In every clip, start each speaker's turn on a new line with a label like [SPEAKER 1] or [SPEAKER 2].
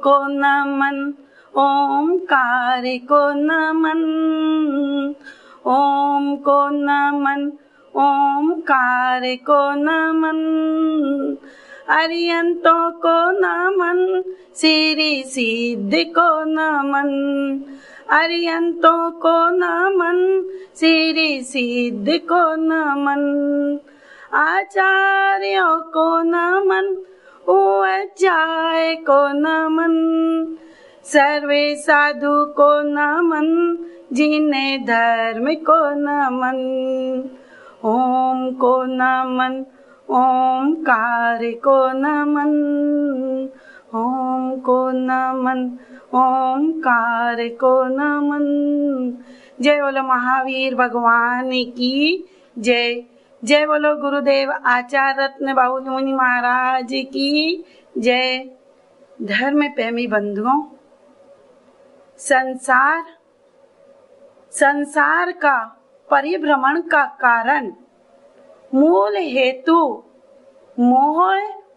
[SPEAKER 1] को नमन, ओमकार को नमन, ओम को नमन, ओमकार को नमन। अरियंतों को नमन, सिद्धि सिद्धि को नमन, अरियंतों को नमन, सिद्धि सिद्धि को नमन। आचार्यों को नमन, उपाध्याय को नमन, सर्वे साधु को नमन, जिन्हें धर्म को नमन। ओम को नमन, ओमकार को नमन, ओम को नमन, ओमकार को नमन। जय बोलो महावीर भगवान की जय। जय बोलो गुरुदेव आचार्य रत्न बाबूजी मुनि महाराज की जय। धर्म प्रेमी बंधुओं, संसार का परिभ्रमण का कारण, मूल हेतु मोह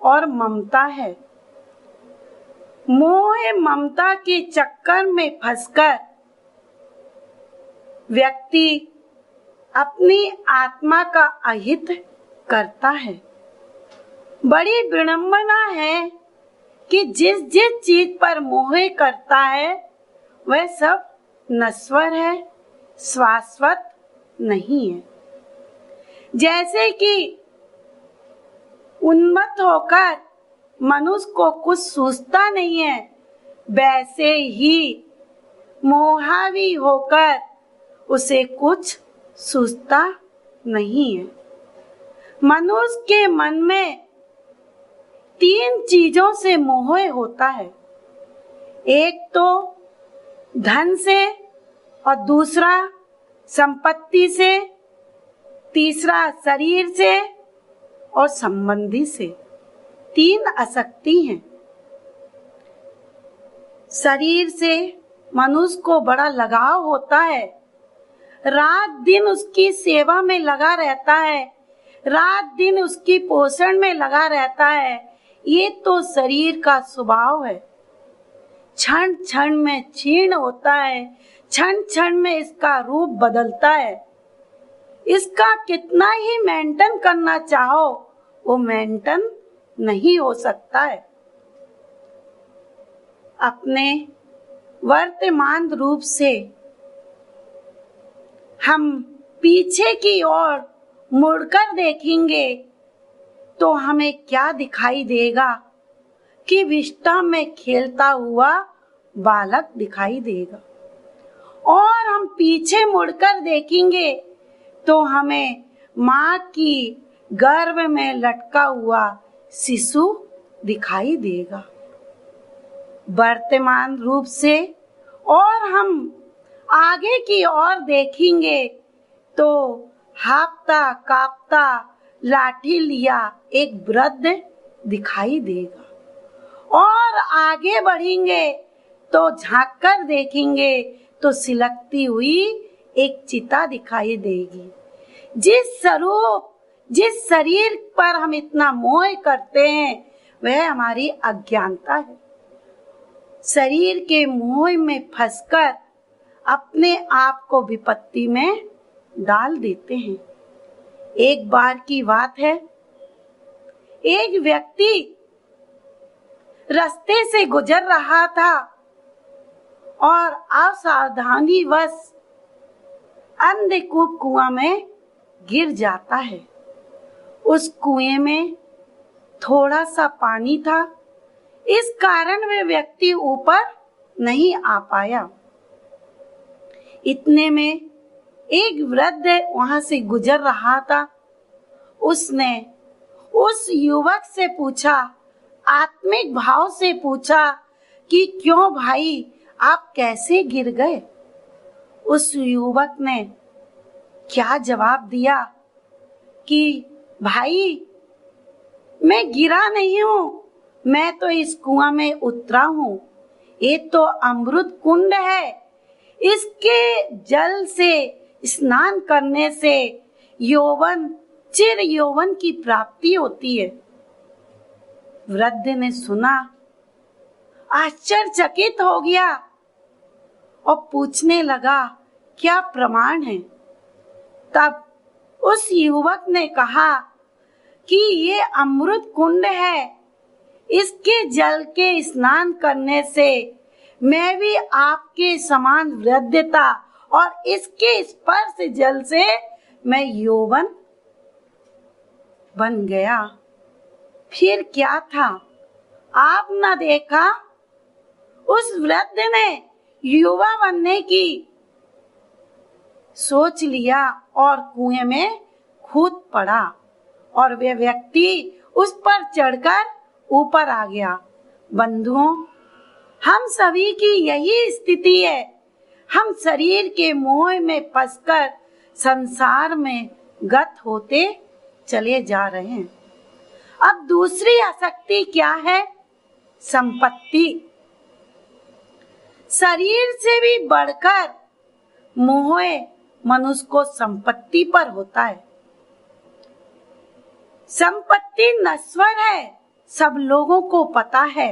[SPEAKER 1] और ममता है। मोह ममता के चक्कर में फंसकर व्यक्ति अपनी आत्मा का अहित करता है। बड़ी विडंबना है कि जिस जिस चीज पर मोह करता है वह सब नश्वर है, शाश्वत नहीं है। जैसे कि उन्मत्त होकर मनुष्य को कुछ सूझता नहीं है, वैसे ही मोहावी होकर उसे कुछ सूझता नहीं है। मनुष्य के मन में 3 चीजों से मोह होता है। एक तो धन से, और दूसरा संपत्ति से, तीसरा शरीर से और संबंधी से। 3 आसक्ति हैं। शरीर से मनुष्य को बड़ा लगाव होता है, रात दिन उसकी सेवा में लगा रहता है, रात दिन उसकी पोषण में लगा रहता है। ये तो शरीर का स्वभाव है। क्षण क्षण में क्षीण होता है, क्षण क्षण में इसका रूप बदलता है। इसका कितना ही मेंटेन करना चाहो वो मेंटेन नहीं हो सकता है। अपने वर्तमान रूप से हम पीछे की ओर मुड़कर देखेंगे तो हमें क्या दिखाई देगा कि विष्टा में खेलता हुआ बालक दिखाई देगा, और हम पीछे मुड़कर देखेंगे तो हमें माँ की गर्भ में लटका हुआ शिशु दिखाई देगा। वर्तमान रूप से और हम आगे की ओर देखेंगे तो हाफता कांपता लाठी लिया एक वृद्ध दिखाई देगा, और आगे बढ़ेंगे तो झांक कर देखेंगे तो सिलकती हुई एक चिता दिखाई देगी। जिस शरीर पर हम इतना मोह करते हैं वह हमारी अज्ञानता है। शरीर के मोह में फंसकर अपने आप को विपत्ति में डाल देते हैं। एक बार की बात है, एक व्यक्ति रास्ते से गुजर रहा था और असावधानीवश अंधकूप कुआं में गिर जाता है। उस कुएं में थोड़ा सा पानी था, इस कारण वह व्यक्ति ऊपर नहीं आ पाया। इतने में एक वृद्ध वहां से गुजर रहा था। उसने उस युवक से पूछा, आत्मिक भाव से पूछा कि क्यों भाई आप कैसे गिर गए। उस युवक ने क्या जवाब दिया कि भाई मैं गिरा नहीं हूँ, मैं तो इस कुआं में उतरा हूँ। ये तो अमृत कुंड है, इसके जल से स्नान करने से यौवन चिर यौवन की प्राप्ति होती है। वृद्ध ने सुना आश्चर्यचकित हो गया और पूछने लगा, क्या प्रमाण है? तब उस युवक ने कहा कि ये अमृत कुंड है, इसके जल के स्नान करने से मैं भी आपके समान वृद्धता और इसके स्पर्श जल से मैं यौवन बन गया। फिर क्या था, आप न देखा, उस वृद्ध ने युवा बनने की सोच लिया और कुएं में कूद पड़ा और वे व्यक्ति उस पर चढ़कर ऊपर आ गया। बंधुओं, हम सभी की यही स्थिति है। हम शरीर के मोह में फंसकर संसार में गत होते चले जा रहे हैं। अब दूसरी आसक्ति क्या है? संपत्ति। शरीर से भी बढ़कर मोह मनुष्य को संपत्ति पर होता है। संपत्ति नश्वर है, सब लोगों को पता है,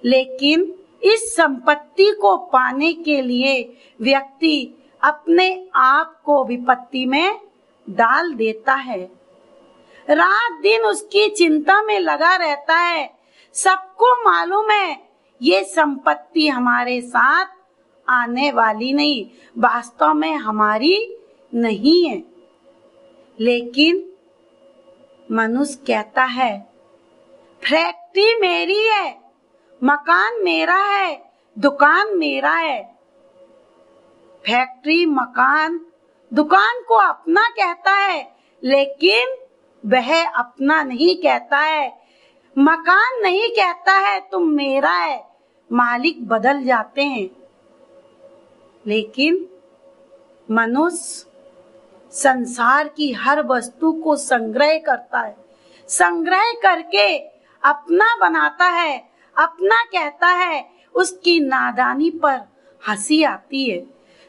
[SPEAKER 1] लेकिन इस संपत्ति को पाने के लिए व्यक्ति अपने आप को विपत्ति में डाल देता है। रात दिन उसकी चिंता में लगा रहता है। सबको मालूम है ये संपत्ति हमारे साथ आने वाली नहीं, वास्तव में हमारी नहीं है, लेकिन मनुष्य कहता है फैक्ट्री मेरी है, मकान मेरा है, दुकान मेरा है। फैक्ट्री, मकान, दुकान को अपना कहता है, लेकिन वह अपना नहीं कहता है। मकान नहीं कहता है तुम मेरा है, मालिक बदल जाते हैं। लेकिन मनुष्य संसार की हर वस्तु को संग्रह करता है, संग्रह करके अपना बनाता है, अपना कहता है। उसकी नादानी पर हंसी आती है।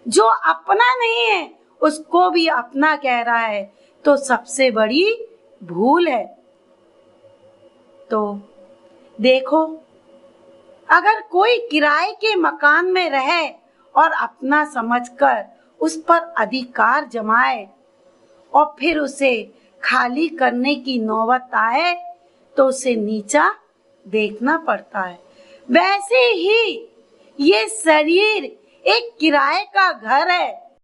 [SPEAKER 1] जो अपना नहीं है उसको भी अपना कह रहा है, तो सबसे बड़ी भूल है। तो देखो, अगर कोई किराए के मकान में रहे और अपना समझकर उस पर अधिकार जमाए और फिर उसे खाली करने की नौबत आए तो उसे नीचा देखना पड़ता है। वैसे ही ये शरीर एक किराए का घर है।